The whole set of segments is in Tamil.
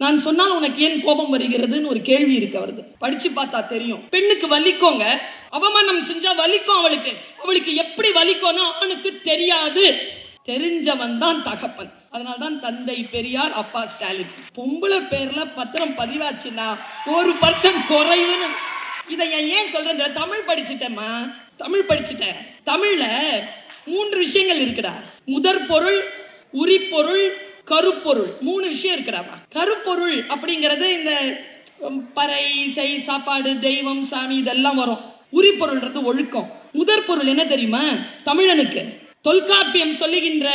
நான் சொன்னால் உனக்கு ஏன் கோபம் வருகிறதுன்னு ஒரு கேள்வி இருக்கு வருது. படிச்சு பார்த்தா தெரியும். பெண்ணுக்கு வலிக்கோங்க, அவமானம் செஞ்சா வலிக்கும். அவளுக்கு எப்படி வலிக்கும்னா ஆணுக்கு தெரியாது. தெரிஞ்சவன் தான் தகப்பன். அதனால்தான் தந்தை பெரியார், அப்பா ஸ்டாலின். பொம்பளை பேர்ல பத்திரம் பதிவாச்சுன்னா 1% குறைவுன்னு. இதை ஏன் சொல்றேன்? தமிழ் படிச்சுட்டேம்மா, தமிழ் படிச்சுட்டேன். தமிழ்ல 3 விஷயங்கள் இருக்குடா. முதற் பொருள், உரிப்பொருள், கருப்பொருள். 3 விஷயம் இருக்குடாமா. கருப்பொருள் அப்படிங்கிறது இந்த பறை, இசை, சாப்பாடு, தெய்வம், சாமி இதெல்லாம் வரும். உரிப்பொருள்ன்றது ஒழுக்கம். முதற் பொருள் என்ன தெரியுமா? தமிழனுக்கு தொல்காப்பியம் சொல்லுகின்ற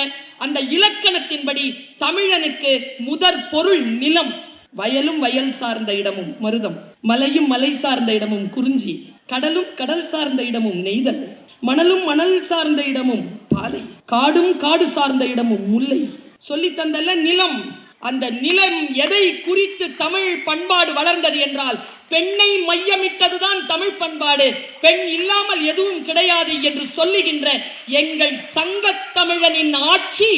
அந்த இலக்கணத்தின்படி தமிழனுக்கு முதற் பொருள் நிலம். வயலும் வயல் சார்ந்த இடமும் மருதம், மலையும் மலை சார்ந்த இடமும் குறிஞ்சி, கடலும் கடல் சார்ந்த இடமும் நெய்தல், மணலும் மணல் சார்ந்த இடமும் பாலை, காடும் காடு சார்ந்த இடமும் முல்லை. சொல்லி தந்தல்ல நிலம். அந்த நிலம் எதை குறித்து தமிழ் பண்பாடு வளர்ந்தது என்றால் பெண்ணை மையமிட்டதுதான் தமிழ் பண்பாடு. பெண் இல்லாமல் எதுவும் கிடையாது என்று சொல்லுகின்ற எங்கள் சங்க தமிழனின் ஆட்சி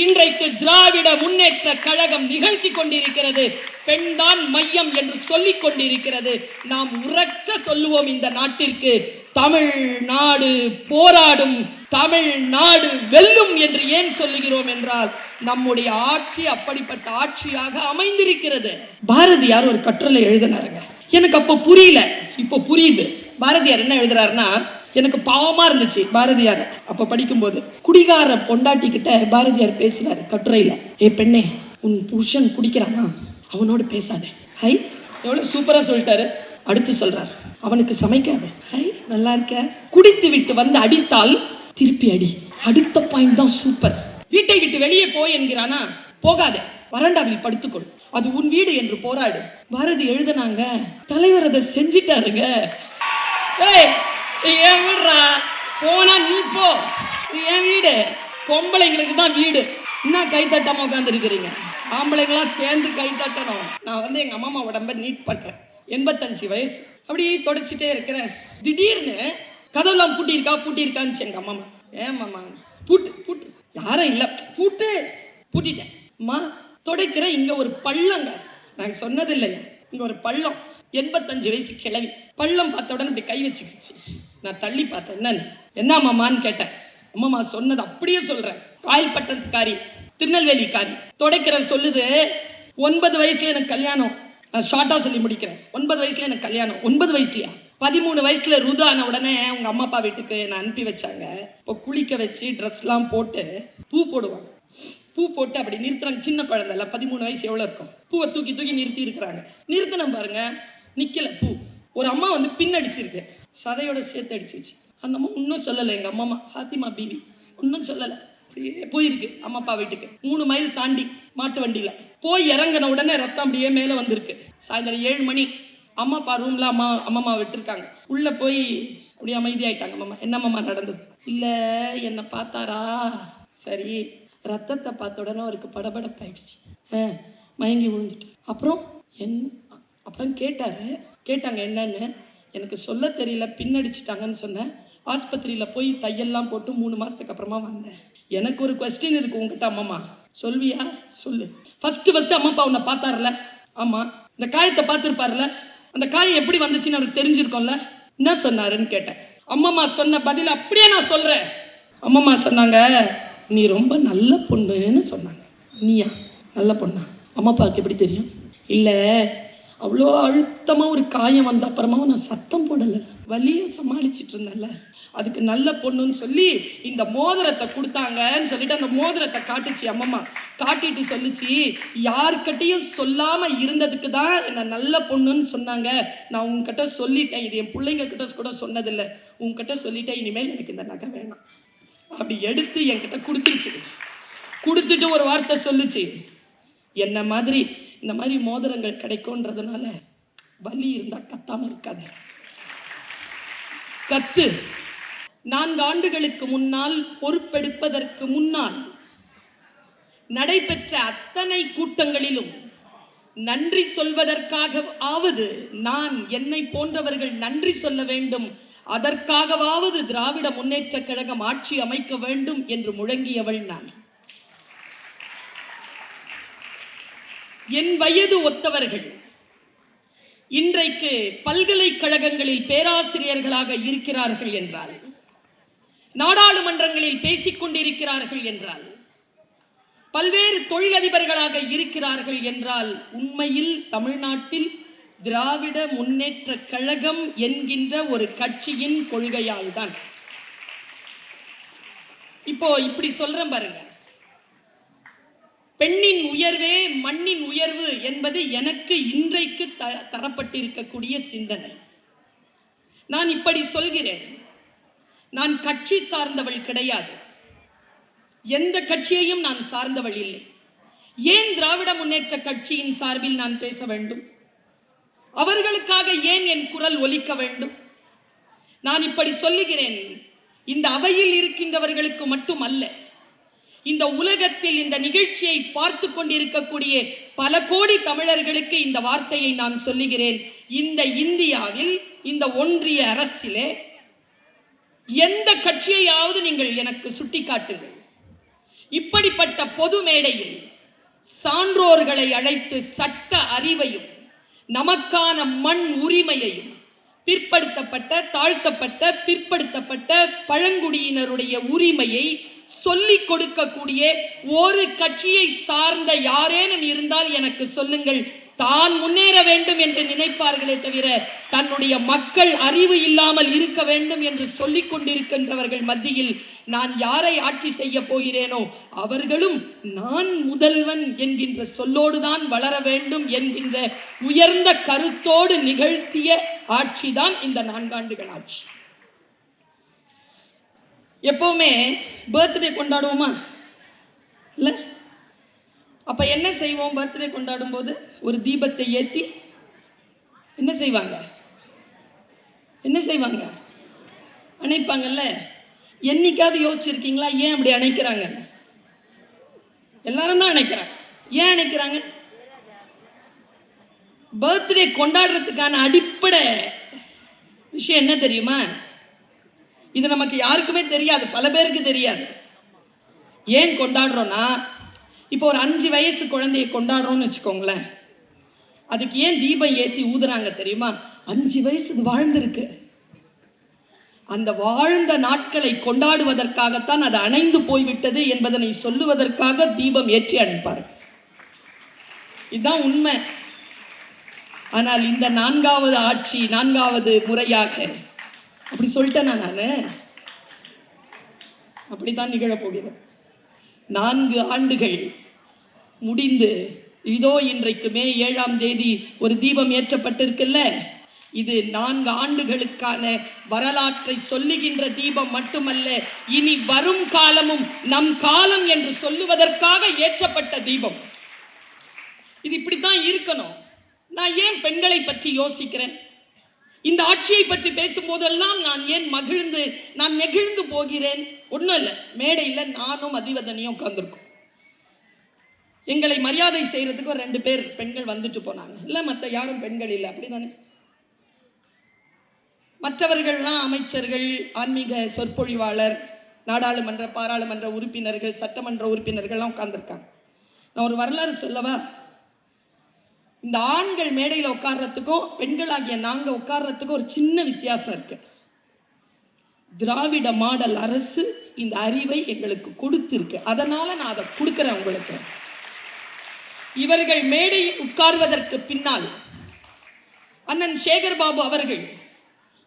இன்றைக்கு திராவிட முன்னேற்ற கழகம் நிகழ்த்தி கொண்டிருக்கிறது. பெண் தான் மையம் என்று சொல்லிக் கொண்டிருக்கிறது. நாம் உறக்க சொல்லுவோம் இந்த நாட்டிற்கு, தமிழ்நாடு போராடும், தமிழ்நாடு வெல்லும் என்று ஏன் சொல்லுகிறோம் என்றால் நம்முடைய ஆட்சி அப்படிப்பட்ட ஆட்சியாக அமைந்திருக்கிறது. பாரதியார் ஒரு கட்டுரை எழுதினாருங்க. எனக்கு அப்ப புரியல, இப்போ புரியுது. பாரதியார் என்ன எழுதுறாருன்னா, எனக்கு பாவமா இருந்துச்சு பாரதியார் அப்ப படிக்கும்போது. குடிகார பொண்டாட்டி கிட்ட பாரதியார் பேசுறாரு கட்டுரையில. ஏ பெண்ணே, உன் புருஷன் குடிக்கிறானா, அவனோடு பேசாத. ஹை, எவ்வளவு சூப்பரா சொல்லிட்டாரு. அடுத்து சொல்றாரு, அவனுக்கு சமைக்காத. ஹை, நல்லா இருக்க. குடித்து விட்டு வந்து அடித்தால் திருப்பி அடி. அடுத்த பாயிண்ட் தான் சூப்பர். வீட்டை விட்டு வெளியே போய் என்கிறானா, போகாத, வறண்டாவில் படுத்துக்கொள், அது உன் வீடு என்று போராடு. பாரதி எழுதுனாங்க, தலைவர் அதை செஞ்சிட்டாருங்க. ஏன் வீடுறா, போனா நீ போ, என் வீடு. பொம்பளைங்களுக்கு தான் வீடு. என்ன கை தட்டாம உட்கார்ந்து இருக்கிறீங்க? ஆம்பளைங்களாம் சேர்ந்து கை தட்டணும். நான் எங்க அம்மா உடம்ப நீட் பண்றேன். 85 வயசு. அப்படியே தொடச்சிட்டே இருக்கிறேன். திடீர்னு கதவுலாம் பூட்டியிருக்கான்னு எங்க அம்மா. ஏன் மாமா? பூட்டு யாரும் இல்லை, பூட்டிட்டேன். அம்மா தொடைக்கிற, இங்க ஒரு பள்ளங்க, நான் சொன்னது இல்லையா, இங்க ஒரு பள்ளம். 85 வயசு கிழவி. பள்ளம் பார்த்த உடனே இப்படி கை வச்சுக்கிச்சு. நான் தள்ளி பார்த்தேன். என்ன மாமான்னு கேட்டேன். அம்மா சொன்னது அப்படியே சொல்றேன். காயல் பட்டத்துக்காரி, திருநெல்வேலி காரி. தொடைக்கிற சொல்லுது, 9 வயசுல எனக்கு கல்யாணம். நான் ஷார்ட்டா சொல்லி முடிக்கிறேன். 9 வயசுல எனக்கு கல்யாணம். 9 வயசுலயா? 13 வயசுல ருது ஆன உடனே உங்க அம்மா அப்பா வீட்டுக்கு நான் அனுப்பி வச்சாங்க. இப்போ குளிக்க வச்சு ட்ரெஸ்லாம் போட்டு பூ போடுவாங்க. பூ போட்டு அப்படி நிறுத்துறாங்க. சின்ன குழந்தை இல்லை, 13 வயசு எவ்வளோ இருக்கும். பூவை தூக்கி நிறுத்தி இருக்கிறாங்க. நிறுத்தின பாருங்க, நிக்கல பூ. ஒரு அம்மா பின்னடிச்சிருக்கு, சதையோட சேர்த்து அடிச்சிருச்சு. அந்த அம்மா இன்னும் சொல்லலை. எங்க அம்மா ஃபாத்திமா பீவி இன்னும் சொல்லலை. அப்படியே போயிருக்கு அம்மா அப்பா வீட்டுக்கு. 3 மைல் தாண்டி மாட்டு வண்டியில போய் இறங்கின உடனே ரத்தம் அப்படியே மேலே வந்திருக்கு. சாயந்தரம் 7 மணி. அம்மா அப்பா ரூம்ல அம்மா விட்டுருக்காங்க. உள்ள போய் அப்படியே அமைதியாயிட்டாங்க. அம்மா, என்னம்மா நடந்தது? இல்லை, என்னை பார்த்தாரா, சரி, ரத்தத்தை பார்த்த உடனே அவருக்கு படபடப்பாயிடுச்சு, மயங்கி விழுந்துட்டு. அப்புறம் கேட்டாங்க என்னன்னு. எனக்கு சொல்ல தெரியல, பின்னடிச்சிட்டாங்கன்னு சொன்னேன். ஆஸ்பத்திரியில் போய் தையெல்லாம் போட்டு 3 மாதத்துக்கு அப்புறமா வந்தேன். எனக்கு ஒரு கொஸ்டின் இருக்கு உங்ககிட்ட. அம்மா சொல்வியா? சொல்லு. ஃபர்ஸ்ட் அம்மா அப்பா உன்னை பார்த்தாருல, ஆமா, இந்த காயத்தை பார்த்துருப்பாருல, அந்த காயம் எப்படி வந்துச்சுன்னு அவருக்கு தெரிஞ்சிருக்கோம்ல, என்ன சொன்னாருன்னு கேட்டேன். அம்மம்மா சொன்ன பதில் அப்படியே நான் சொல்றேன். அம்மம்மா சொன்னாங்க, நீ ரொம்ப நல்ல பொண்ணுன்னு சொன்னாங்க. நீயா நல்ல பொண்ணா? அம்மா அப்பாவுக்கு எப்படி தெரியும்? இல்லை, அவ்வளோ அழுத்தமாக ஒரு காயம் வந்த அப்புறமாவும் நான் சத்தம் போடலை, வலியை சமாளிச்சுட்டு இருந்தேன்ல, அதுக்கு நல்ல பொண்ணுன்னு சொல்லி இந்த மோதிரத்தை கொடுத்தாங்கன்னு சொல்லிட்டு அந்த மோதிரத்தை காட்டுச்சு அம்மம்மா. காட்டிட்டு சொல்லிச்சு, யாருக்கிட்டையும் சொல்லாமல் இருந்ததுக்கு தான் என்னை நல்ல பொண்ணுன்னு சொன்னாங்க. நான் உங்ககிட்ட சொல்லிட்டேன், இது என் பிள்ளைங்க கிட்ட கூட சொன்னதில்லை, உங்ககிட்ட சொல்லிட்டேன், இனிமேல் எனக்கு இந்த நகை வேணாம். அப்படி எடுத்து என்கிட்ட கொடுத்துருச்சு. கொடுத்துட்டு ஒரு வார்த்தை சொல்லுச்சு, என்ன மாதிரி இந்த மாதிரி மோதிரங்கள் கிடைக்கும்ன்றதுனால வலி இருந்தா கத்தாம இருக்காது, கத்து. 4 ஆண்டுகளுக்கு முன்னால் பொறுப்பெடுப்பதற்கு முன்னால் நடைபெற்ற அத்தனை கூட்டங்களிலும் நன்றி சொல்வதற்காகவாவது நான், என்னை போன்றவர்கள் நன்றி சொல்ல வேண்டும், அதற்காகவாவது திராவிட முன்னேற்ற கழகம் ஆட்சி அமைக்க வேண்டும் என்று முழங்கியவள் நான். என் வயது ஒத்தவர்கள் இன்றைக்கு பல்கலைக்கழகங்களில் பேராசிரியர்களாக இருக்கிறார்கள் என்றால், நாடாளுமன்றங்களில் பேசிக் கொண்டிருக்கிறார்கள் என்றால், பல்வேறு தொழிலதிபர்களாக இருக்கிறார்கள் என்றால், உண்மையில் தமிழ்நாட்டில் திராவிட முன்னேற்ற கழகம் என்கின்ற ஒரு கட்சியின் கொள்கையால் தான். இப்போ இப்படி சொல்றேன் பாருங்க, பெண்ணின் உயர்வே மண்ணின் உயர்வு என்பது எனக்கு இன்றைக்கு தரப்பட்டிருக்கக்கூடிய சிந்தனை. நான் இப்படி சொல்கிறேன், நான் கட்சி சார்ந்தவள் கிடையாது, எந்த கட்சியையும் நான் சார்ந்தவள் இல்லை. ஏன் திராவிட முன்னேற்ற கட்சியின் சார்பில் நான் பேச வேண்டும்? அவர்களுக்காக ஏன் என் குரல் ஒலிக்க வேண்டும்? நான் இப்படி சொல்லுகிறேன், இந்த அவையில் இருக்கின்றவர்களுக்கு மட்டும் அல்ல, இந்த உலகத்தில் இந்த நிகழ்ச்சியை பார்த்து கொண்டிருக்கக்கூடிய பல கோடி தமிழர்களுக்கு இந்த வார்த்தையை நான் சொல்லுகிறேன். இந்த இந்தியாவில், இந்த ஒன்றிய அரசிலே எந்த கட்சியையாவது நீங்கள் எனக்கு சுட்டிக்காட்டுங்கள், இப்படிப்பட்ட பொது மேடையில் சான்றோர்களை அழைத்து சட்ட அறிவையும் நமக்கான மண் உரிமையையும் பிற்படுத்தப்பட்ட, தாழ்த்தப்பட்ட, பிற்படுத்தப்பட்ட பழங்குடியினருடைய உரிமையை சொல்லிக் கொடுக்கக்கூடிய ஒரு கட்சியை சார்ந்த யாரேனும் இருந்தால் எனக்கு சொல்லுங்கள். தான் முன்னேற வேண்டும் என்று நினைப்பார்களே தவிர தன்னுடைய மக்கள் அறிவு இல்லாமல் இருக்க வேண்டும் என்று சொல்லிக் கொண்டிருக்கின்றவர்கள் மத்தியில் நான் யாரை ஆட்சி செய்ய போகிறேனோ அவர்களும் நான் முதல்வன் என்கின்ற சொல்லோடுதான் வளர வேண்டும் என்கின்ற உயர்ந்த கருத்தோடு நிகழ்த்திய ஆட்சிதான் இந்த 4 ஆண்டுகள் ஆட்சி. எப்பவுமே பர்த்டே கொண்டாடுவோமா? இல்ல, அப்ப என்ன செய்வோம்? பர்த்டே கொண்டாடும் போது ஒரு தீபத்தை ஏத்தி என்ன செய்வாங்க? அணைப்பாங்கல்ல. என்னைக்காவது யோசிச்சிருக்கீங்களா ஏன் அப்படி அணைக்கிறாங்க? எல்லாரும் தான் அணைக்கிறாங்க. ஏன் அணைக்கிறாங்க? பர்த்டே கொண்டாடுறதுக்கான அடிப்படை விஷயம் என்ன தெரியுமா? இது நமக்கு யாருக்குமே தெரியாது, பல பேருக்கு தெரியாது. ஏன் கொண்டாடுறோம்னா, இப்போ ஒரு 5 வயசு குழந்தைய கொண்டாடுறோம்னு வச்சுக்கோங்களேன், அதுக்கு ஏன் தீபம் ஏத்தி ஊதுறாங்க தெரியுமா? 5 வயசு இது வாழ்ந்திருக்கு, அந்த வாழ்ந்த நாட்களை கொண்டாடுவதற்காகத்தான் அது அணைந்து போய்விட்டது என்பதனை சொல்லுவதற்காக தீபம் ஏற்றி அணைப்பார். இதுதான் உண்மை. ஆனால் இந்த 4வது ஆட்சி, 4வது முறையாக அப்படி சொல்லிட்டேனா? நான் அப்படித்தான் நிகழப்போகிறது. 4 ஆண்டுகள் முடிந்து இதோ இன்றைக்கு மே 7ஆம் தேதி ஒரு தீபம் ஏற்றப்பட்டிருக்குல்ல. இது 4 ஆண்டுகளுக்கான வரலாற்றை சொல்லுகின்ற தீபம் மட்டுமல்ல, இனி வரும் காலமும் நம் காலம் என்று சொல்லுவதற்காக ஏற்றப்பட்ட தீபம். இது இப்படித்தான் இருக்கணும். நான் ஏன் பெண்களை பற்றி யோசிக்கிறேன்? இந்த ஆட்சியை பற்றி பேசும்போதெல்லாம் நான் ஏன் நெகிழ்ந்து போகிறேன்? ஒன்றும் இல்லை, மேடையில் நானும் மதிவதனியும் உட்கார்ந்துருக்கோம். எங்களை மரியாதை செய்யறதுக்கு ஒரு 2 பேர் பெண்கள் வந்துட்டு போனாங்க. இல்லை, மற்ற யாரும் பெண்கள் இல்லை, அப்படிதானே? மற்றவர்கள்லாம் அமைச்சர்கள், ஆன்மீக சொற்பொழிவாளர், நாடாளுமன்ற பாராளுமன்ற உறுப்பினர்கள், சட்டமன்ற உறுப்பினர்கள்லாம் உட்கார்ந்துருக்காங்க. நான் ஒரு வரலாறு சொல்லவா? இந்த ஆண்கள் மேடையில் உட்கார்றதுக்கும் பெண்களாகிய நாங்கள் உட்கார்றதுக்கும் ஒரு சின்ன வித்தியாசம் இருக்கு. திராவிட மாடல் அரசு இந்த அறிவை எங்களுக்கு கொடுத்திருக்கு, அதனால நான் அதை கொடுக்கிறேன் உங்களுக்கு. இவர்கள் மேடையில் உட்கார்வதற்கு பின்னால் அண்ணன் சேகர் பாபு அவர்கள்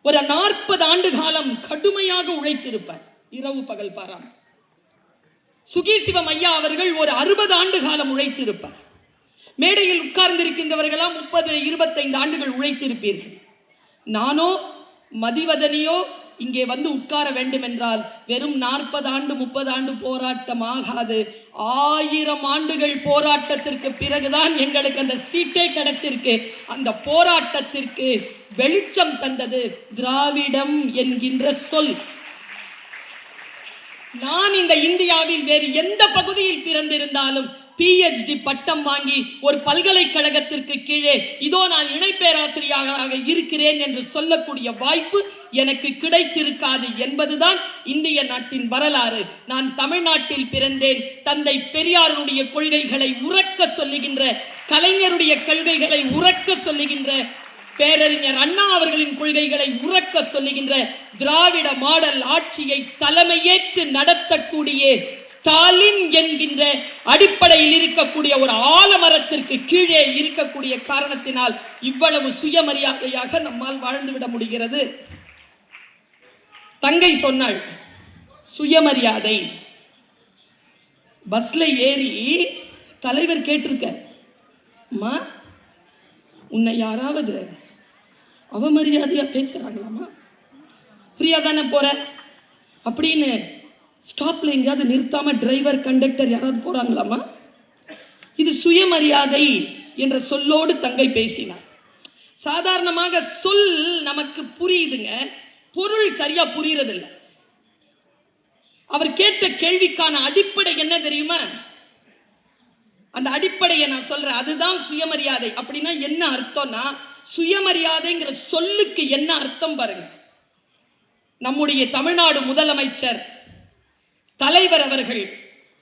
ஒரு 40 ஆண்டு காலம் கடுமையாக உழைத்திருப்பார், இரவு பகல் பாராம. சுகீசிவம் ஐயா அவர்கள் ஒரு 60 ஆண்டு காலம் உழைத்திருப்பார். மேடையில் உட்கார்ந்திருக்கின்றவர்களாம் 30-25 ஆண்டுகள் உழைத்திருப்பீர்கள். நானோ மதிவதனியோ இங்கே வந்து உட்கார வேண்டும் என்றால் வெறும் 40 ஆண்டு 30 ஆண்டு போராட்டம் ஆகாது. 1000 ஆண்டுகள் போராட்டத்திற்கு பிறகுதான் எங்களுக்கு அந்த சீட்டே கிடைச்சிருக்கு. அந்த போராட்டத்திற்கு வெளிச்சம் தந்தது திராவிடம் என்கின்ற சொல். நான் இந்த இந்தியாவில் வேறு எந்த பகுதியில் பிறந்திருந்தாலும் PhD பட்டம் வாங்கி ஒரு பல்கலைக்கழகத்திற்கு கீழே இதோ நான் இணை பேராசிரியராக இருக்கிறேன் என்று சொல்லக்கூடிய வாய்ப்பு எனக்கு கிடைத்திருக்காது என்பதுதான் இந்திய நாட்டின் வரலாறு. நான் தமிழ்நாட்டில் பிறந்தேன். தந்தை பெரியாருடைய கொள்கைகளை உறக்க சொல்லுகின்ற கலைஞருடைய கொள்கைகளை உறக்க சொல்லுகின்ற, பேரறிஞர் அண்ணா அவர்களின் கொள்கைகளை உறக்க சொல்லுகின்ற, திராவிட மாடல் ஆட்சியை தலைமையேற்று நடத்தக்கூடிய ஸ்டாலின் என்கின்ற அடிப்படையில் இருக்கக்கூடிய ஒரு ஆலமரத்திற்கு கீழே இருக்கக்கூடிய காரணத்தினால் இவ்வளவு சுயமரியாதையாக நம்மால் வாழ்ந்துவிட முடிகிறது. தங்கை சொன்னாள், சுயமரியாதை. பஸ்ல ஏறி தலைவர் கேட்டிருக்க, அம்மா உன்னை யாராவது அவமரியாதையா பேசுறாங்களாமா, ஃப்ரீயா தானே போற அப்படின்னு ஸ்டாப்ல எங்கேயாவது நிறுத்தாம டிரைவர் கண்டக்டர் யாராவது போறாங்களாமா? இது சுயமரியாதை என்ற சொல்லோடு தங்கை பேசினார். சாதாரணமாக சொல் நமக்கு புரியுதுங்க, பொருள் சரியா புரியறது இல்லை. அவர் கேட்ட கேள்விக்கான அடிப்படை என்ன தெரியுமா? அந்த அடிப்படையை நான் சொல்றேன், அதுதான் சுயமரியாதை. அப்படின்னா என்ன அர்த்தம்னா, சுயமரியாதைங்கிற சொல்லுக்கு என்ன அர்த்தம் பாருங்க. நம்முடைய தமிழ்நாடு முதலமைச்சர் தலைவர் அவர்கள்,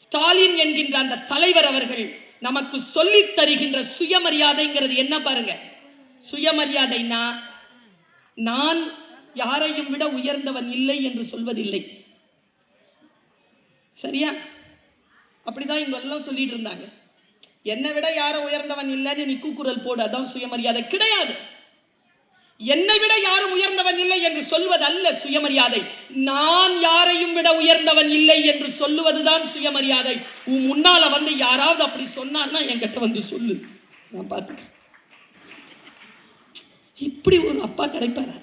ஸ்டாலின் என்கின்ற அந்த தலைவர் அவர்கள் நமக்கு சொல்லி தருகின்ற சுயமரியாதைங்கிறது என்ன பாருங்க. சுயமரியாதைனா நான் யாரையும் விட உயர்ந்தவன் இல்லை என்று சொல்வதில்லை. சரியா? அப்படிதான் இவங்க எல்லாம் சொல்லிட்டு இருந்தாங்க. என்னை விட யாரும் உயர்ந்தவன் இல்லைன்னு நீ கூக்குரல் போடு, அதான் சுயமரியாதை கிடையாது. என்னை விட யாரும் உயர்ந்தவன் இல்லை என்று சொல்வது அல்ல சுயமரியாதை. நான் யாரையும் விட உயர்ந்தவன் இல்லை என்று சொல்லுவதுதான் சுயமரியாதை. உன் முன்னால வந்து யாராவது அப்படி சொன்னார்னா என்கிட்ட வந்து சொல்லு, நான் பார்த்துக்கிறேன். இப்படி ஒரு அப்பா கிடைப்பாரா?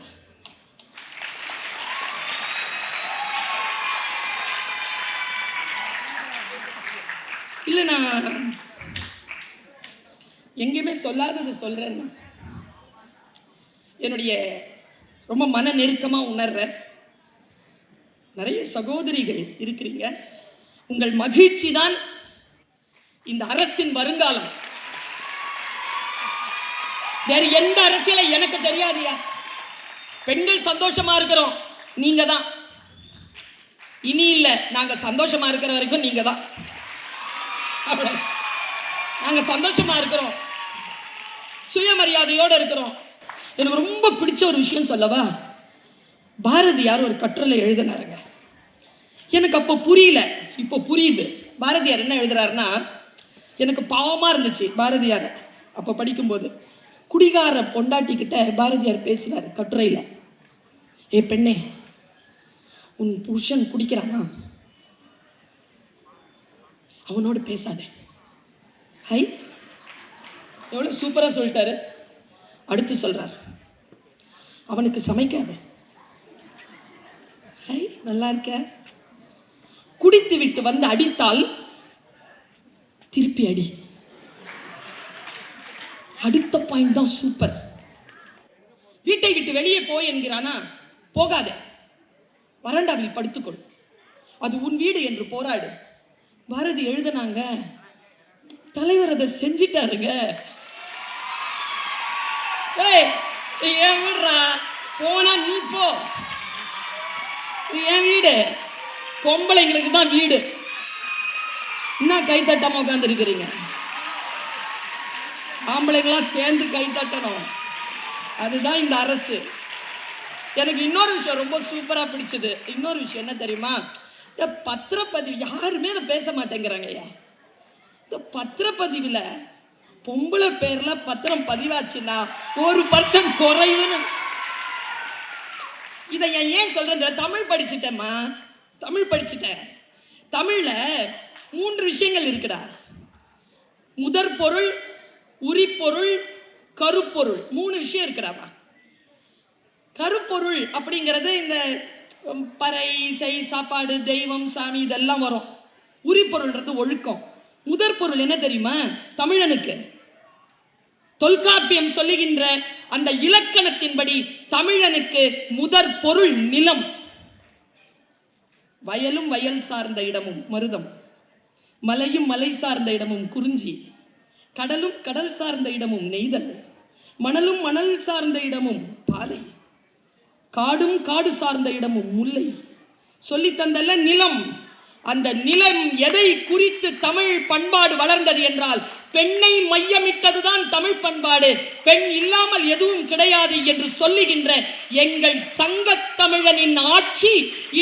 இல்ல, நான் எங்கேயுமே சொல்லாதது சொல்றேன். என்னுடைய ரொம்ப மன நெருக்கமா உணர்ற நிறைய சகோதரிகள் இருக்கிறீங்க. உங்கள் மகிழ்ச்சி தான் இந்த அரசின் வருங்காலம். வேறு எந்த அரசியலை எனக்கு தெரியாதியா. பெண்கள் சந்தோஷமா இருக்கிறோம், நீங்க தான். இனி இல்ல, நாங்க சந்தோஷமா இருக்கிற வரைக்கும் நீங்க தான். நாங்க சந்தோஷமா இருக்கிறோம், சுயமரியாதையோட இருக்கிறோம். எனக்கு ரொம்ப பிடிச்ச ஒரு விஷயம் சொல்லவா? பாரதியார் ஒரு கட்டுரை எழுதினாருங்க. எனக்கு அப்போ புரியல, இப்போ புரியுது. பாரதியார் என்ன எழுதுறாருன்னா, எனக்கு பாவமா இருந்துச்சு பாரதியார் அப்போ படிக்கும்போது. குடிகார பொண்டாட்டிக்கிட்ட பாரதியார் பேசுறாரு கட்டுரையில, ஏ பெண்ணே, உன் புருஷன் குடிக்கிறானா, அவனோடு பேசாத. ஹை, எவ்வளவு சூப்பரா சொல்லிட்டாரு. அடுத்து சொல்றார், அவனுக்கு சமைக்காத. ஹை, நல்லா இருக்க. குடித்து விட்டு வந்து அடித்தால் திருப்பி அடி. அடுத்த பாயிண்ட் தான் சூப்பர். வீட்டை விட்டு வெளியே போய் என்கிறானா, போகாத, வறண்டாவில் படுத்துக்கொள், அது உன் வீடு என்று போராடு. பாரதி எழுதினாங்க, தலைவர் அதை செஞ்சிட்டாருங்க. ஏன் விடுறா, போனா நீ போ, என் வீடு, பொம்பளைங்களுக்கு தான் வீடு. என்ன கை தட்டாம உட்கார்ந்து இருக்கிறீங்க? ஆம்பளைங்களாம் சேர்ந்து கை தட்டணும், அதுதான் இந்த அரசு. எனக்கு இன்னொரு விஷயம் ரொம்ப சூப்பரா பிடிச்சது. இன்னொரு விஷயம் என்ன தெரியுமா? இந்த பத்திரப்பதிவு, யாருமே அதை பேச மாட்டேங்கிறாங்க ஐயா. இந்த பத்திரப்பதிவுல பொம்பளை பேர்ல பத்திரம் பதிவாச்சுன்னா 1% குறைவுன்னு. இதை ஏன் சொல்றேன்? தமிழ் படிச்சுட்டேம்மா, தமிழ் படிச்சுட்டேன். தமிழ்ல 3 விஷயங்கள் இருக்குடா. முதற் பொருள், உரிப்பொருள், கருப்பொருள், 3 விஷயம் இருக்குடாமா. கருப்பொருள் அப்படிங்கிறது இந்த பறை, இசை, சாப்பாடு, தெய்வம், சாமி, இதெல்லாம் வரும். உரிப்பொருள்ன்றது ஒழுக்கம். முதற் பொருள் என்ன தெரியுமா? தமிழனுக்கு தொல்காப்பியம் சொல்லுகின்ற அந்த இலக்கணத்தின்படி தமிழனுக்கு முதற் பொருள் நிலம். வயலும் வயல் சார்ந்த இடமும் மருதம், மலையும் மலை சார்ந்த இடமும் குறிஞ்சி, கடலும் கடல் சார்ந்த இடமும் நெய்தல், மணலும் மணல் சார்ந்த இடமும் பாலை, காடும் காடு சார்ந்த இடமும் முல்லை. சொல்லி தந்தல்ல நிலம். அந்த நிலம் எதை குறித்து தமிழ் பண்பாடு வளர்ந்தது என்றால் பெண்ணை மையமிட்டதுதான் தமிழ் பண்பாடு. பெண் இல்லாமல் எதுவும் கிடையாது என்று சொல்லுகின்ற எங்கள் சங்க தமிழனின் ஆட்சி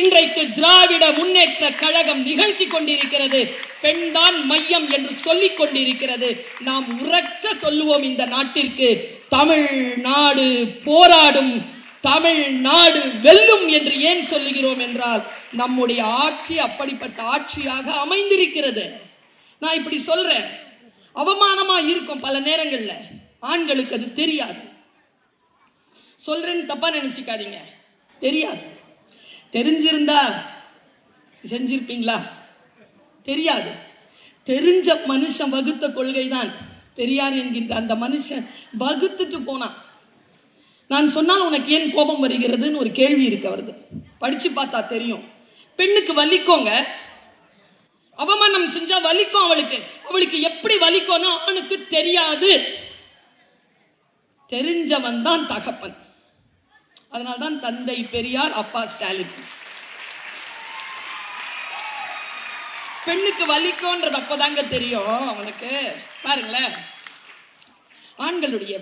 இன்றைக்கு திராவிட முன்னேற்ற கழகம் நிகழ்த்தி கொண்டிருக்கிறது. பெண் தான் மையம் என்று சொல்லிக் கொண்டிருக்கிறது. நாம் உறக்க சொல்லுவோம் இந்த நாட்டிற்கு, தமிழ்நாடு போராடும், தமிழ்நாடு வெல்லும் என்று ஏன் சொல்லுகிறோம் என்றால் நம்முடைய ஆட்சி அப்படிப்பட்ட ஆட்சியாக அமைந்திருக்கிறது. நான் இப்படி சொல்றேன், அவமானமா இருக்கும் பல நேரங்கள்ல, ஆண்களுக்கு அது தெரியாது. சொல்றேன்னு தப்பா நினைச்சுக்காதீங்க, தெரியாது. தெரிஞ்சிருந்தா செஞ்சிருப்பீங்களா? தெரியாது. தெரிஞ்ச மனுஷன் வகுத்த கொள்கை தான் பெரியார் என்கின்ற அந்த மனுஷன் வகுத்துட்டு போனான். நான் சொன்னால் உனக்கு ஏன் கோபம் வருகிறதுன்னு ஒரு கேள்வி இருக்கு அவரது. படிச்சு பார்த்தா தெரியும். பெண்ணுக்கு வலிக்கோங்க, அவமானம் செஞ்சா வலிக்கும் அவளுக்கு. அவளுக்கு எப்படி வலிக்கும்னா ஆணுக்கு தெரியாது. தெரிஞ்சவன் தான் தகப்பன். அதனால்தான் தந்தை பெரியார், அப்பா ஸ்டாலின். பெண்ணுக்கு வலிக்கும்ன்றது அப்பதாங்க தெரியும் அவனுக்கு. பாருங்களேன், ஆண்களுடைய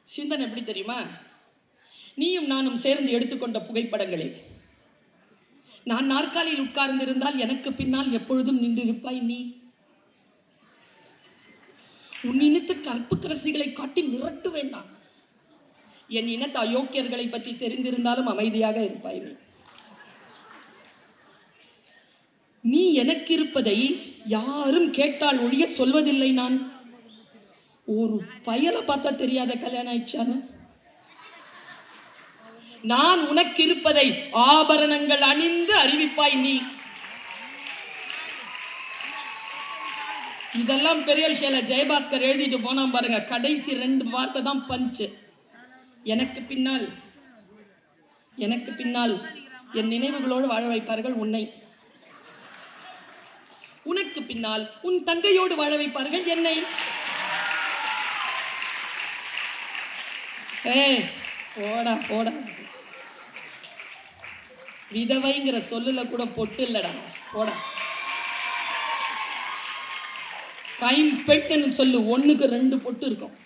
சிந்தனை எப்படி தெரியுமா? நீயும் நானும் சேர்ந்து எடுத்துக்கொண்ட புகைப்படங்களே, நான் நாற்காலியில் உட்கார்ந்திருந்தால் எனக்கு பின்னால் எப்பொழுதும் நின்றிருப்பாய் நீ. உன் இனத்து கற்புக்கரசிகளை காட்டி மிரட்டு வேண்டாம். என் இனத்து அயோக்கியர்களை பற்றி தெரிந்திருந்தாலும் அமைதியாக இருப்பாய் நீ. நீ எனக்கு இருப்பதை யாரும் கேட்டால் ஒழிய சொல்வதில்லை. நான் ஒரு பயலை பார்த்தா தெரியாத கல்யாணம் ஆயிடுச்சான்னு. நான் உனக்கு இருப்பதை ஆபரணங்கள் அணிந்து அறிவிப்பாய் நீ. இதெல்லாம் பெரிய விஷயம். ஜெயபாஸ்கர் எழுதிட்டு போனா பாருங்க, கடைசி 2 வார்த்தை தான் பஞ்சு. எனக்கு பின்னால், எனக்கு பின்னால் என் நினைவுகளோடு வாழ வைப்பார்கள் உன்னை. உனக்கு பின்னால் உன் தங்கையோடு வாழ வைப்பார்கள் என்னை. போடா போடா, விதவைங்கிற சொல்லுல கூட பொட்டு இல்லடா, போடா. கைம்பெட்டுன்னு சொல்லு, 1க்கு 2 பொட்டு இருக்கும்.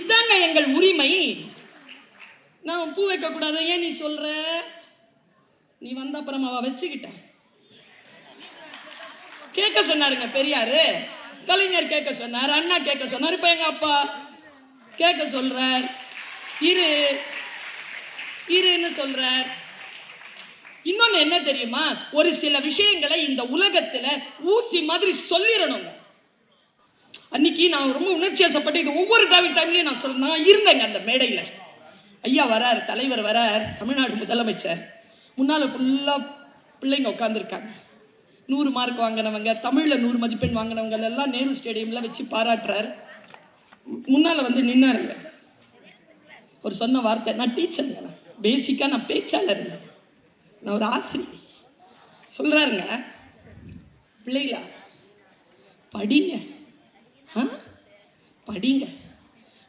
இதாங்க எங்கள் உரிமை. நான் பூ வைக்க கூடாது ஏன் நீ சொல்ற? நீ வந்த அப்புறம் அவ வச்சுக்கிட்ட. கேட்க சொன்னாருங்க பெரியாரு, கலைஞர் கேட்க சொன்னார், அண்ணா கேட்க சொன்னார், இப்ப எங்க அப்பா கேட்க சொல்றார். இருன்னு சொல்றார். இன்னொன்னு என்ன தெரியுமா? ஒரு சில விஷயங்களை இந்த உலகத்துல ஊசி மாதிரி சொல்லிடணும். அன்னைக்கு நான் ரொம்ப உணர்ச்சியசப்பட்டு, இது ஒவ்வொரு டைம்லயும் நான் இருந்தேங்க அந்த மேடையில. ஐயா வரார், தலைவர் வரார், தமிழ்நாடு முதலமைச்சர். முன்னால ஃபுல்லா பிள்ளைங்க உட்காந்துருக்காங்க. 100 மார்க் வாங்கினவங்க, தமிழ்ல 100 மதிப்பெண் வாங்கினவங்க எல்லாம் நேரு ஸ்டேடியம்ல வச்சு பாராட்டுறார். முன்னால வந்து நின்னாருங்க. ஒரு சொன்ன வார்த்தை, நான் டீச்சருங்க, பேசிக்கா நான் பேச்சாளர், நான் ஒரு ஆசிரியர். சொல்றாருங்க, பிள்ளைகளா படிங்க, படிங்க,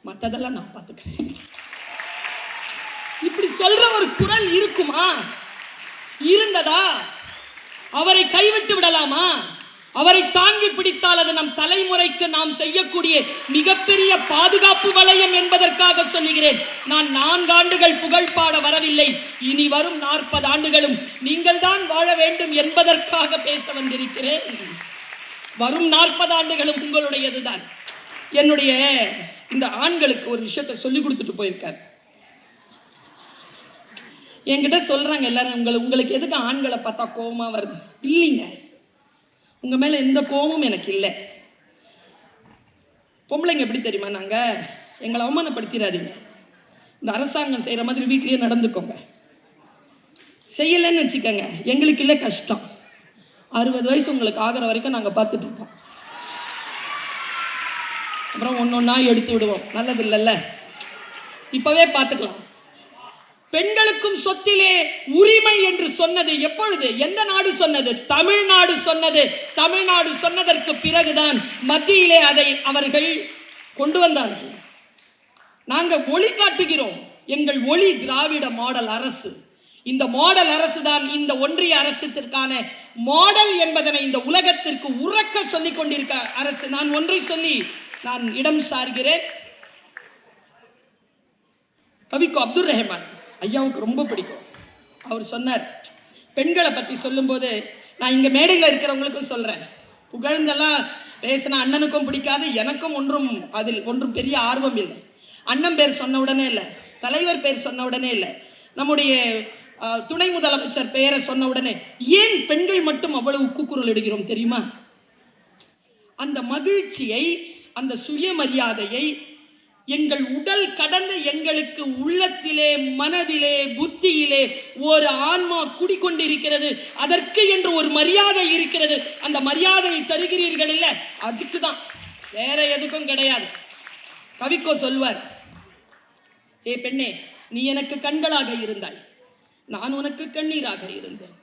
மற்றதெல்லாம் நான் பார்த்துக்கிறேன். இப்படி சொல்ற ஒரு குரல் இருக்குமா? இருந்ததா? அவரை கைவிட்டு விடலாமா? அவரை தாங்கி பிடித்தால் அது நம் தலைமுறைக்கு நாம் செய்யக்கூடிய மிகப்பெரிய பாதுகாப்பு வளையம் என்பதற்காக சொல்லுகிறேன். நான் 4 ஆண்டுகள் புகழ் பாட வரவில்லை. இனி வரும் 40 ஆண்டுகளும் நீங்கள் தான் வாழ வேண்டும் என்பதற்காக பேச வந்திருக்கிறேன். வரும் 40 ஆண்டுகளும் உங்களுடையதுதான். என்னுடைய இந்த ஆண்களுக்கு ஒரு விஷயத்தை சொல்லி கொடுத்துட்டு போயிருக்கார். என்கிட்ட சொல்றாங்க எல்லாரும், உங்களுக்கு எதுக்கு ஆண்களை பார்த்தா கோபமா வருது? இல்லைங்க, உங்க மேல எந்த கோபமும் எனக்கு இல்லை. பொம்பளைங்க எப்படி தெரியுமா? நாங்க எங்களை அவமானப்படுத்திடாதீங்க. இந்த அரசாங்கம் செய்யற மாதிரி வீட்லயே நடந்துக்கோங்க. செய்யலன்னு வச்சுக்கோங்க, எங்களுக்கு இல்லை கஷ்டம். 60 வயசு உங்களுக்கு ஆகிற வரைக்கும் நாங்க பார்த்துட்டு இருப்போம். அப்புறம் ஒன்னொன்னா எடுத்து விடுவோம். நல்லது இல்லைல்ல, இப்பவே பார்த்துக்கலாம். பெண்களுக்கும் சொத்திலே உரிமை என்று சொன்னது எப்பொழுது? எந்த நாடு சொன்னது? தமிழ்நாடு சொன்னது. தமிழ்நாடு சொன்னதற்கு பிறகுதான் மத்தியிலே அதை அவர்கள் கொண்டு வந்தார்கள். நாங்கள் ஒளி காட்டுகிறோம். எங்கள் ஒளி திராவிட மாடல் அரசு. இந்த மாடல் அரசு தான் இந்த ஒன்றிய அரசுக்கான மாடல் என்பதனை இந்த உலகத்திற்கு உறக்க சொல்லிக் கொண்டிருக்க அரசு. நான் ஒன்றை சொல்லி நான் இடம் சார்கிறேன். கவிக்கோ அப்துல் ரஹ்மான் ஐயாவுக்கு ரொம்ப பிடிக்கும். அவர் சொன்னார், பெண்களை பற்றி சொல்லும்போது, நான் இங்கே மேடையில் இருக்கிறவங்களுக்கும் சொல்கிறேன், புகழ்ந்தெல்லாம் பேசின அண்ணனுக்கும் பிடிக்காது, எனக்கும் ஒன்றும் பெரிய ஆர்வம் இல்லை. அண்ணன் பேர் சொன்ன உடனே இல்லை, தலைவர் பேர் சொன்ன உடனே இல்லை, நம்முடைய துணை முதலமைச்சர் பெயரை சொன்ன உடனே ஏன் பெண்கள் மட்டும் அவ்வளவு கூக்குரல் இடுகிறோம் தெரியுமா? அந்த மகிழ்ச்சியை, அந்த சுயமரியாதையை எங்கள் உடல் கடந்த எங்களுக்கு உள்ளத்திலே, மனதிலே, புத்தியிலே ஒரு ஆன்மா குடிக்கொண்டிருக்கிறது. அதற்கு என்று ஒரு மரியாதை இருக்கிறது. அந்த மரியாதையை தருகிறீர்கள் இல்ல, அதுக்கு தான், வேற எதுக்கும் கிடையாது. கவிக்கோ சொல்வார், ஏ பெண்ணே, நீ எனக்கு கண்களாக இருந்தாய், நான் உனக்கு கண்ணீராக இருந்தேன்.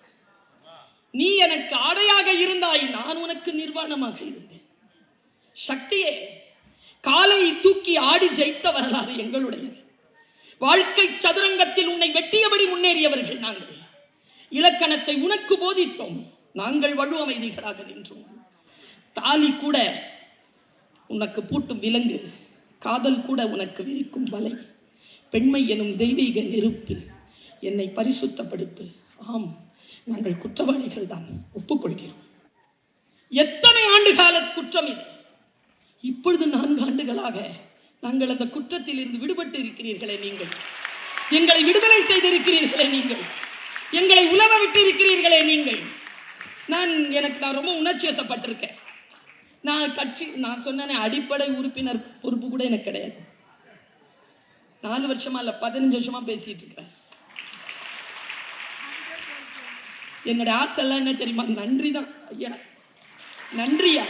நீ எனக்கு ஆடையாக இருந்தாய், நான் உனக்கு நிர்வாணமாக இருந்தேன். சக்தியே, காலை தூக்கி ஆடி ஜெயித்த வரலாறு எங்களுடையது. வாழ்க்கை சதுரங்கத்தில் உன்னை வெட்டியபடி முன்னேறியவர்கள் நாங்கள். இலக்கணத்தை உனக்கு போதித்தோம், நாங்கள் வலு அமைதிகளாக நின்றோம். தாலி கூட உனக்கு பூட்டும் விலங்கு, காதல் கூட உனக்கு விரிக்கும் வலை. பெண்மை எனும் தெய்வீக நெருப்பில் என்னை பரிசுத்தப்படுத்து. ஆம், நாங்கள் குற்றவாளிகள் தான், ஒப்புக்கொள்கிறோம். எத்தனை ஆண்டு கால குற்றம் இது? இப்பொழுது 4 ஆண்டுகளாக நாங்கள் அந்த குற்றத்தில் இருந்து விடுபட்டு இருக்கிறீர்களே நீங்கள், எங்களை விடுதலை செய்திருக்கிறீர்களே நீங்கள், எங்களை உலக விட்டு இருக்கிறீர்களே நீங்கள். நான் ரொம்ப உணர்ச்சி வசப்பட்டிருக்கேன். நான் சொன்னேன், அடிப்படை உறுப்பினர் பொறுப்பு கூட எனக்கு கிடையாது. 4 வருஷமா இல்ல, 15 வருஷமா பேசிட்டு இருக்கிறேன். என்னோட ஆசை எல்லாம் என்ன தெரியுமா? நன்றி தான் ஐயா, நன்றியா.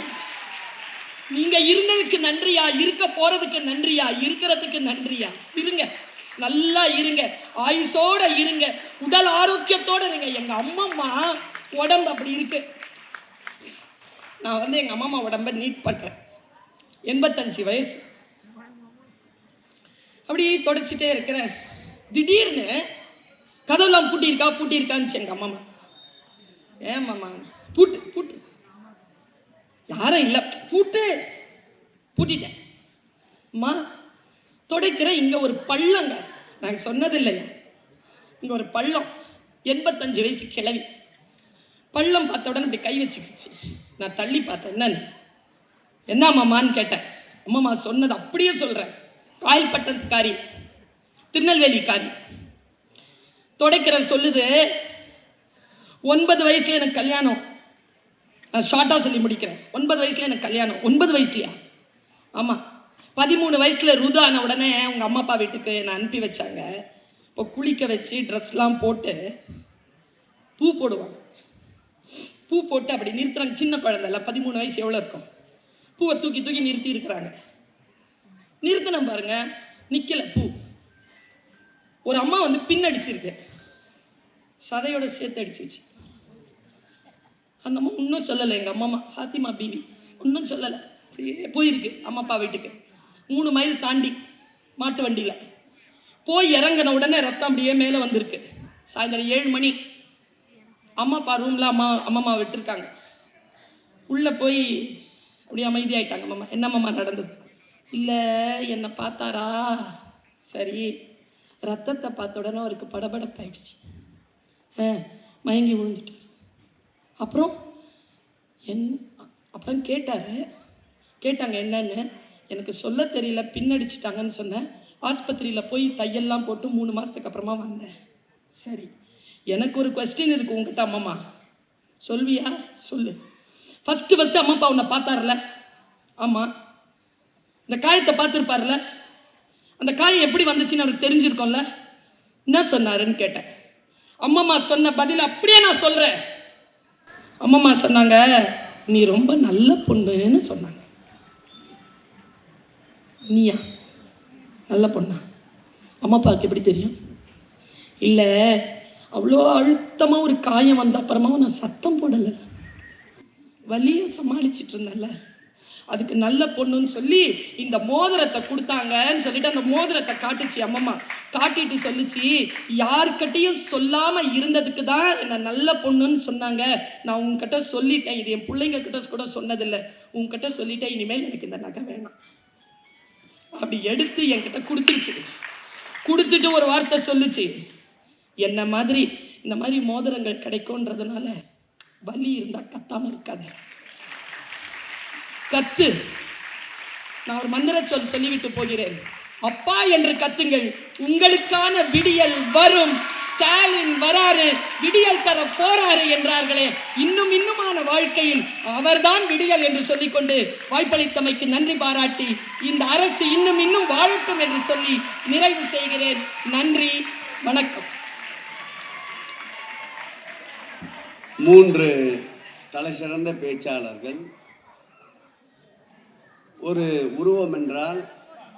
நீங்க இருந்ததுக்கு நன்றியா, இருக்க போறதுக்கு நன்றியா, இருக்கிறதுக்கு நன்றியா. இருங்க, நல்லா இருங்க, ஆயுசோட இருங்க, உடல் ஆரோக்கியத்தோட இருங்க. எங்க அம்மா உடம்பு அப்படி இருக்கு. நான் எங்க அம்மா உடம்ப நீட் பண்றேன். 85 வயசு, அப்படியே தொடச்சிட்டே இருக்கிறேன். திடீர்னு கதவுலாம் பூட்டியிருக்கான்னு எங்க அம்மா. ஏன் மாமா? பூட்டு யாரும் இல்லை, பூட்டிட்டேன். அம்மா துடைக்கிறேன், இங்க ஒரு பள்ளங்க, நான் சொன்னது இல்லையா, இங்க ஒரு பள்ளம். 85 வயசு கிழவி. பள்ளம் பார்த்த உடனே இப்படி கை வச்சுக்கிச்சு. நான் தள்ளி பார்த்தேன், என்ன மாமான்னு கேட்டேன். அம்மா சொன்னது அப்படியே சொல்றேன். காயல் பட்டத்துக்காரி, திருநெல்வேலிக்காரி. துடைக்கிற சொல்லுது, 9 வயசுல எனக்கு கல்யாணம். ஷார்ட்டா சொல்லி முடிக்கிறேன். 9 வயசுல எனக்கு கல்யாணம். 9 வயசுலையா? ஆமா. 13 வயசுல ருதான உடனே உங்க அம்மா அப்பா வீட்டுக்கு நான் அனுப்பி வச்சாங்க. இப்போ குளிக்க வச்சு ட்ரெஸ்லாம் போட்டு பூ போடுவாங்க. பூ போட்டு அப்படி நிறுத்துறாங்க. சின்ன குழந்தைல 13 வயசு எவ்வளோ இருக்கும்? பூவை தூக்கி நிறுத்தி இருக்கிறாங்க. நிறுத்தின பாருங்க, நிக்கல பூ. ஒரு அம்மா பின்னடிச்சிருக்கு, சதையோட சேர்த்து அடிச்சிருச்சு. அந்த அம்மா இன்னும் சொல்லலை. எங்கள் அம்மா ஃபாத்திமா பீவி இன்னும் சொல்லலை. அப்படியே போயிருக்கு அம்மா அப்பா வீட்டுக்கு. 3 மைல் தாண்டி மாட்டு வண்டியில் போய் இறங்கின உடனே ரத்தம் அப்படியே மேலே வந்திருக்கு. சாயந்தரம் 7 மணி. அம்மா அப்பா ரூமில் அம்மா விட்டுருக்காங்க. உள்ளே போய் அப்படியே அமைதியாயிட்டாங்க. அம்மா, என்னம்மா நடந்தது? இல்லை, என்னை பார்த்தாரா? சரி. ரத்தத்தை பார்த்த உடனே அவருக்கு படபடப்பாயிடுச்சு, மயங்கி விழுந்துட்டார். அப்புறம் கேட்டாங்க என்னன்னு. எனக்கு சொல்ல தெரியல, பின்னடிச்சிட்டாங்கன்னு சொன்னேன். ஆஸ்பத்திரியில் போய் தையெல்லாம் போட்டு 3 மாதத்துக்கு அப்புறமா வந்தேன். சரி, எனக்கு ஒரு கொஸ்டின் இருக்கு உங்ககிட்ட. அம்மா சொல்வியா? சொல்லு. ஃபஸ்ட்டு அம்மா அப்பா உன்னை பார்த்தாருல? ஆமாம். இந்த காயத்தை பார்த்துருப்பாருல? அந்த காயம் எப்படி வந்துச்சுன்னு அவருக்கு தெரிஞ்சிருக்கோம்ல? என்ன சொன்னாருன்னு கேட்டேன். அம்மம்மா சொன்ன பதில் அப்படியே நான் சொல்கிறேன். அம்மம்மா சொன்னாங்க, நீ ரொம்ப நல்ல பொண்ணுன்னு சொன்னாங்க. நீயா நல்ல பொண்ணா? அம்மா அப்பாவுக்கு எப்படி தெரியும்? இல்லை, அவ்வளோ அழுத்தமாக ஒரு காயம் வந்த அப்புறமா நான் சத்தம் போடலை, வலியை சமாளிச்சிட்டு இருந்தேன்ல. அதுக்கு நல்ல பொண்ணுன்னு சொல்லி இந்த மோதிரத்தை கொடுத்தாங்கன்னு சொல்லிட்டு அந்த மோதிரத்தை காட்டுச்சு அம்மம்மா. காட்டிட்டு சொல்லிச்சு, யார்கிட்டையும் சொல்லாம இருந்ததுக்கு தான் என்ன நல்ல பொண்ணுன்னு சொன்னாங்க. நான் உங்ககிட்ட சொல்லிட்டேன், இது என் பிள்ளைங்க கிட்ட கூட சொன்னதில்லை, உங்ககிட்ட சொல்லிட்டேன், இனிமேல் எனக்கு இந்த நகை வேணாம். அப்படி எடுத்து என்கிட்ட கொடுத்துருச்சு. கொடுத்துட்டு ஒரு வார்த்தை சொல்லுச்சு, என்ன மாதிரி இந்த மாதிரி மோதிரங்கள் கிடைக்கும்ன்றதுனால வலி இருந்தா கத்தாம இருக்காது, கத்து. நான் ஒரு மந்திர சொல்லிவிட்டு போகிறேன். அப்பா என்று கத்துங்கள், உங்களுக்கான விடியல் வரும். ஸ்டாலின் வராரு, விடியல் தர போறாரு என்றார்களே, இன்னும் இன்னுமான வாழ்க்கையில் அவர்தான் விடியல் என்று சொல்லிக்கொண்டு வாய்ப்பளித்தமைக்கு நன்றி பாராட்டி இந்த அரசு இன்னும் இன்னும் வாழட்டும் என்று சொல்லி நிறைவு செய்கிறேன். நன்றி, வணக்கம். 3 தலைசிறந்த பேச்சாளர்கள். ஒரு உருவம் என்றால்